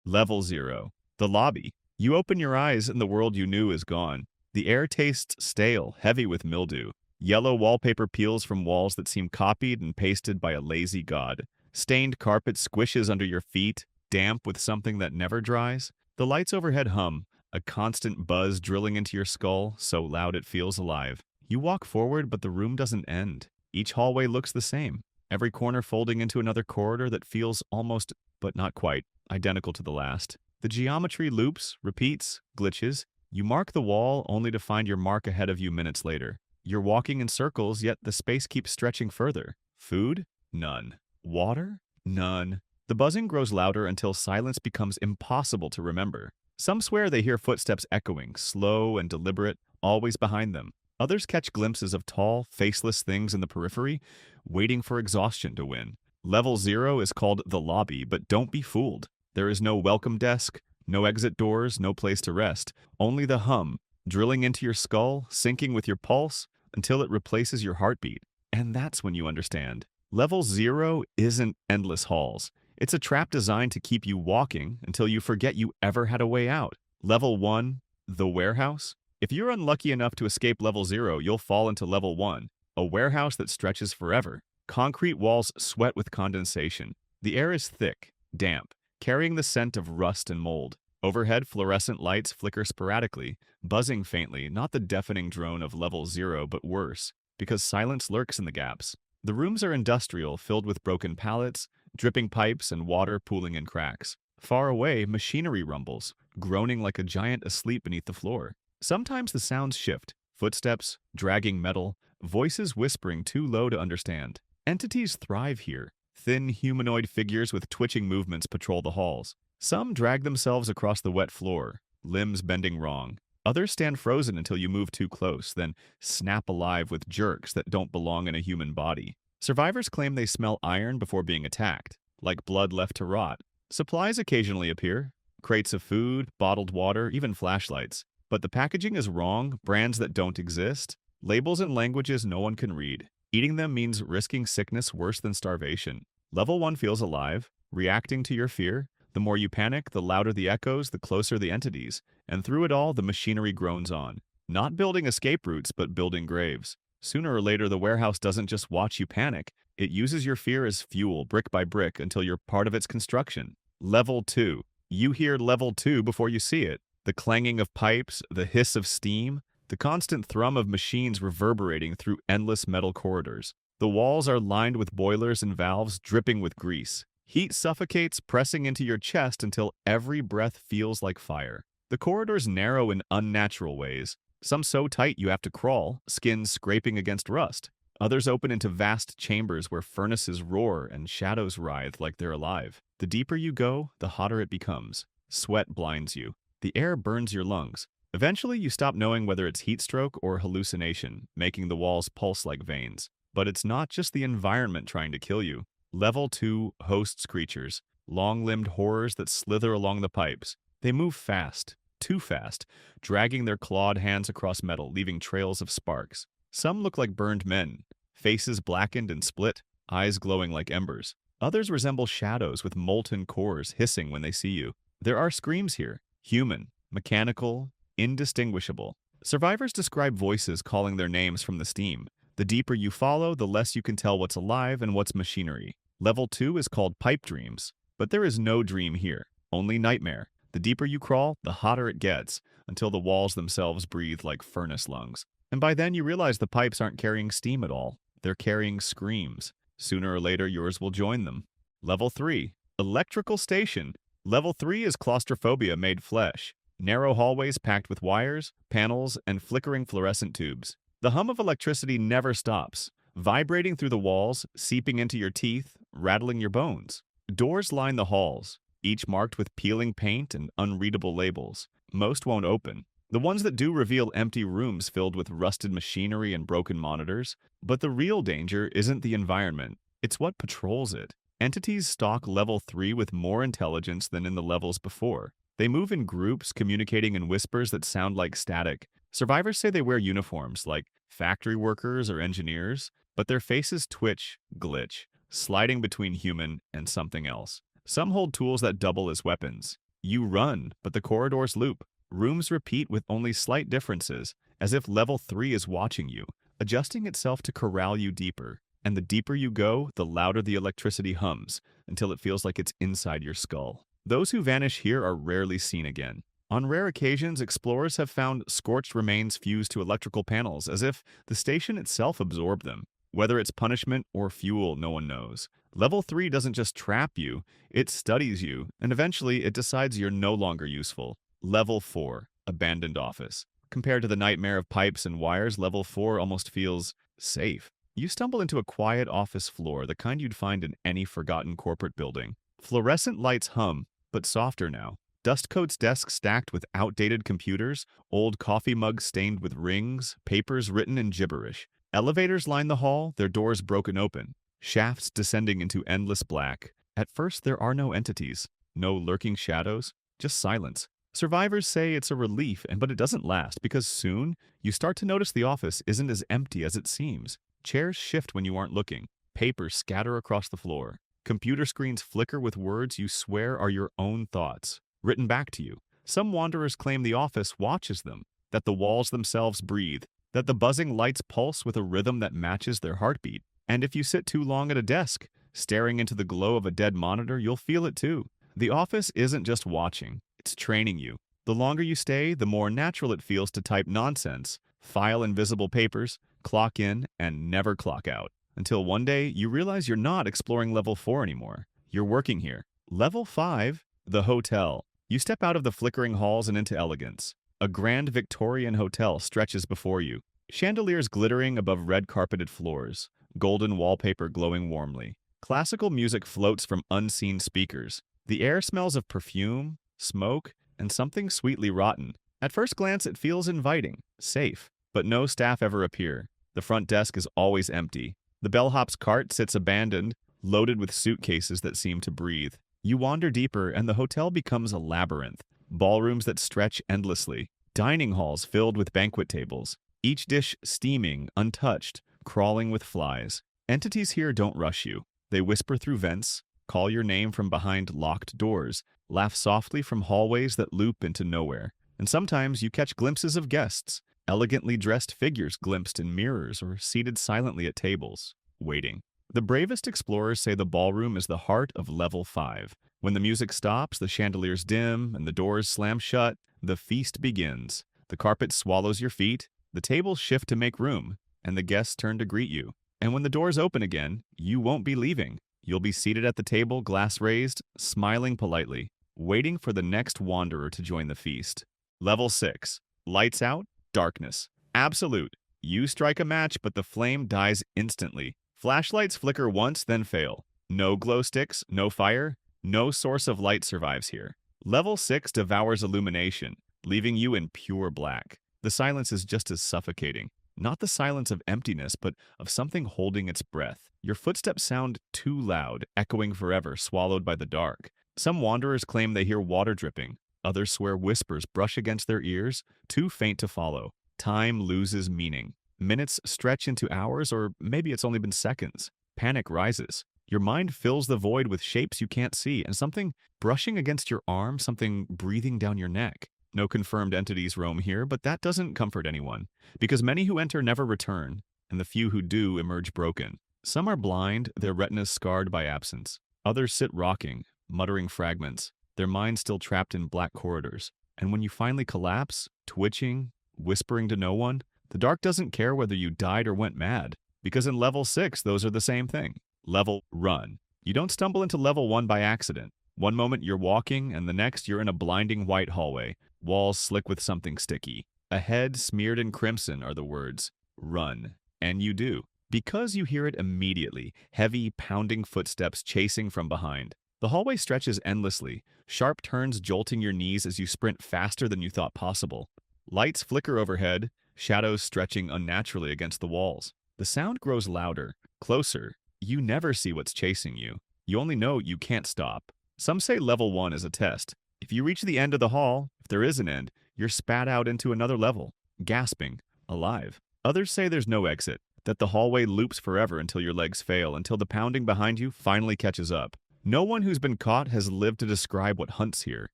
Level 0. The lobby. You open your eyes and the world you knew is gone. The air tastes stale, heavy with mildew. Yellow wallpaper peels from walls that seem copied and pasted by a lazy god. Stained carpet squishes under your feet, damp with something that never dries. The lights overhead hum, a constant buzz drilling into your skull, so loud it feels alive. You walk forward, but the room doesn't end. Each hallway looks the same, every corner folding into another corridor that feels almost, but not quite, identical to the last. The geometry loops, repeats, glitches. You mark the wall only to find your mark ahead of you minutes later. You're walking in circles, yet the space keeps stretching further. Food? None. Water? None. The buzzing grows louder until silence becomes impossible to remember. Some swear they hear footsteps echoing, slow and deliberate, always behind them. Others catch glimpses of tall, faceless things in the periphery, waiting for exhaustion to win. Level 0 is called the lobby, but don't be fooled. There is no welcome desk, no exit doors, no place to rest. Only the hum, drilling into your skull, syncing with your pulse, until it replaces your heartbeat. And that's when you understand. Level 0 isn't endless halls. It's a trap designed to keep you walking until you forget you ever had a way out. Level 1, the warehouse. If you're unlucky enough to escape level 0, you'll fall into level 1, a warehouse that stretches forever. Concrete walls sweat with condensation. The air is thick, damp, carrying the scent of rust and mold. Overhead, fluorescent lights flicker sporadically, buzzing faintly, not the deafening drone of level 0, but worse, because silence lurks in the gaps. The rooms are industrial, filled with broken pallets, dripping pipes, and water pooling in cracks. Far away, machinery rumbles, groaning like a giant asleep beneath the floor. Sometimes the sounds shift, footsteps, dragging metal, voices whispering too low to understand. Entities thrive here. Thin humanoid figures with twitching movements patrol the halls. Some drag themselves across the wet floor, limbs bending wrong. Others stand frozen until you move too close, then snap alive with jerks that don't belong in a human body. Survivors claim they smell iron before being attacked, like blood left to rot. Supplies occasionally appear, crates of food, bottled water, even flashlights. But the packaging is wrong, brands that don't exist, labels in languages no one can read. Eating them means risking sickness worse than starvation. Level 1 feels alive, reacting to your fear. The more you panic, the louder the echoes, the closer the entities. And through it all, the machinery groans on. Not building escape routes, but building graves. Sooner or later, the warehouse doesn't just watch you panic. It uses your fear as fuel, brick by brick, until you're part of its construction. Level 2. You hear level 2 before you see it. The clanging of pipes, the hiss of steam, the constant thrum of machines reverberating through endless metal corridors. The walls are lined with boilers and valves dripping with grease. Heat suffocates, pressing into your chest until every breath feels like fire. The corridors narrow in unnatural ways, some so tight you have to crawl, skin scraping against rust. Others open into vast chambers where furnaces roar and shadows writhe like they're alive. The deeper you go, the hotter it becomes. Sweat blinds you. The air burns your lungs. Eventually, you stop knowing whether it's heat stroke or hallucination, making the walls pulse like veins. But it's not just the environment trying to kill you. Level 2 hosts creatures, long-limbed horrors that slither along the pipes. They move fast, too fast, dragging their clawed hands across metal, leaving trails of sparks. Some look like burned men, faces blackened and split, eyes glowing like embers. Others resemble shadows with molten cores hissing when they see you. There are screams here. Human, mechanical, indistinguishable. Survivors describe voices calling their names from the steam. The deeper you follow, the less you can tell what's alive and what's machinery. Level 2 is called pipe dreams, but there is no dream here, only nightmare. The deeper you crawl, the hotter it gets, until the walls themselves breathe like furnace lungs. And by then you realize the pipes aren't carrying steam at all. They're carrying screams. Sooner or later, yours will join them. Level 3, electrical station. Level 3 is claustrophobia made flesh. Narrow hallways packed with wires, panels, and flickering fluorescent tubes. The hum of electricity never stops, vibrating through the walls, seeping into your teeth, rattling your bones. Doors line the halls, each marked with peeling paint and unreadable labels. Most won't open. The ones that do reveal empty rooms filled with rusted machinery and broken monitors. But the real danger isn't the environment, it's what patrols it. Entities stalk level 3 with more intelligence than in the levels before. They move in groups, communicating in whispers that sound like static. Survivors say they wear uniforms, like factory workers or engineers, but their faces twitch, glitch, sliding between human and something else. Some hold tools that double as weapons. You run, but the corridors loop. Rooms repeat with only slight differences, as if level 3 is watching you, adjusting itself to corral you deeper. And the deeper you go, the louder the electricity hums, until it feels like it's inside your skull. Those who vanish here are rarely seen again. On rare occasions, explorers have found scorched remains fused to electrical panels, as if the station itself absorbed them. Whether it's punishment or fuel, no one knows. Level 3 doesn't just trap you, it studies you, and eventually it decides you're no longer useful. Level 4, Abandoned Office. Compared to the nightmare of pipes and wires, Level 4 almost feels safe. You stumble into a quiet office floor, the kind you'd find in any forgotten corporate building. Fluorescent lights hum, but softer now. Dust coats desks stacked with outdated computers, old coffee mugs stained with rings, papers written in gibberish. Elevators line the hall, their doors broken open, shafts descending into endless black. At first, there are no entities, no lurking shadows, just silence. Survivors say it's a relief, but it doesn't last, because soon, you start to notice the office isn't as empty as it seems. Chairs shift when you aren't looking. Papers scatter across the floor. Computer screens flicker with words you swear are your own thoughts, written back to you. Some wanderers claim the office watches them, that the walls themselves breathe, that the buzzing lights pulse with a rhythm that matches their heartbeat. And if you sit too long at a desk, staring into the glow of a dead monitor, you'll feel it too. The office isn't just watching, it's training you. The longer you stay, the more natural it feels to type nonsense, file invisible papers, clock in, and never clock out. Until one day, you realize you're not exploring level 4 anymore. You're working here. Level 5, the hotel. You step out of the flickering halls and into elegance. A grand Victorian hotel stretches before you. Chandeliers glittering above red-carpeted floors. Golden wallpaper glowing warmly. Classical music floats from unseen speakers. The air smells of perfume, smoke, and something sweetly rotten. At first glance, it feels inviting, safe, but no staff ever appear. The front desk is always empty. The bellhop's cart sits abandoned, loaded with suitcases that seem to breathe. You wander deeper, and the hotel becomes a labyrinth. Ballrooms that stretch endlessly. Dining halls filled with banquet tables. Each dish steaming, untouched, crawling with flies. Entities here don't rush you. They whisper through vents, call your name from behind locked doors, laugh softly from hallways that loop into nowhere. And sometimes you catch glimpses of guests, elegantly dressed figures glimpsed in mirrors or seated silently at tables, waiting. The bravest explorers say the ballroom is the heart of level 5. When the music stops, the chandeliers dim, and the doors slam shut, the feast begins. The carpet swallows your feet, the tables shift to make room, and the guests turn to greet you. And when the doors open again, you won't be leaving. You'll be seated at the table, glass raised, smiling politely, waiting for the next wanderer to join the feast. Level 6. Lights out, darkness. Absolute. You strike a match, but the flame dies instantly. Flashlights flicker once, then fail. No glow sticks, no fire, no source of light survives here. Level 6 devours illumination, leaving you in pure black. The silence is just as suffocating. Not the silence of emptiness, but of something holding its breath. Your footsteps sound too loud, echoing forever, swallowed by the dark. Some wanderers claim they hear water dripping. Others swear whispers brush against their ears, too faint to follow. Time loses meaning. Minutes stretch into hours, or maybe it's only been seconds. Panic rises. Your mind fills the void with shapes you can't see, and something brushing against your arm, something breathing down your neck. No confirmed entities roam here, but that doesn't comfort anyone, because many who enter never return, and the few who do emerge broken. Some are blind, their retinas scarred by absence. Others sit rocking, muttering fragments, their minds still trapped in black corridors. And when you finally collapse, twitching, whispering to no one, the dark doesn't care whether you died or went mad, because in level 6, those are the same thing. Level run. You don't stumble into level 1 by accident. One moment you're walking, and the next you're in a blinding white hallway, walls slick with something sticky. Ahead, smeared in crimson, are the words, run. And you do, because you hear it immediately, heavy, pounding footsteps chasing from behind. The hallway stretches endlessly, sharp turns jolting your knees as you sprint faster than you thought possible. Lights flicker overhead, shadows stretching unnaturally against the walls. The sound grows louder, closer. You never see what's chasing you. You only know you can't stop. Some say level 1 is a test. If you reach the end of the hall, if there is an end, you're spat out into another level, gasping, alive. Others say there's no exit, that the hallway loops forever until your legs fail, until the pounding behind you finally catches up. No one who's been caught has lived to describe what hunts here.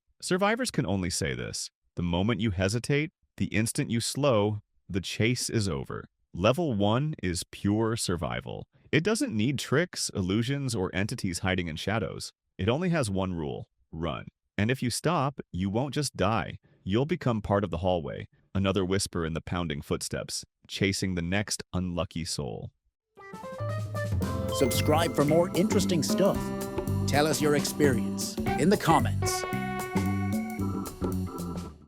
Survivors can only say this. The moment you hesitate, the instant you slow, the chase is over. Level 1 is pure survival. It doesn't need tricks, illusions, or entities hiding in shadows. It only has one rule: run. And if you stop, you won't just die. You'll become part of the hallway, another whisper in the pounding footsteps, chasing the next unlucky soul. Subscribe for more interesting stuff. Tell us your experience in the comments.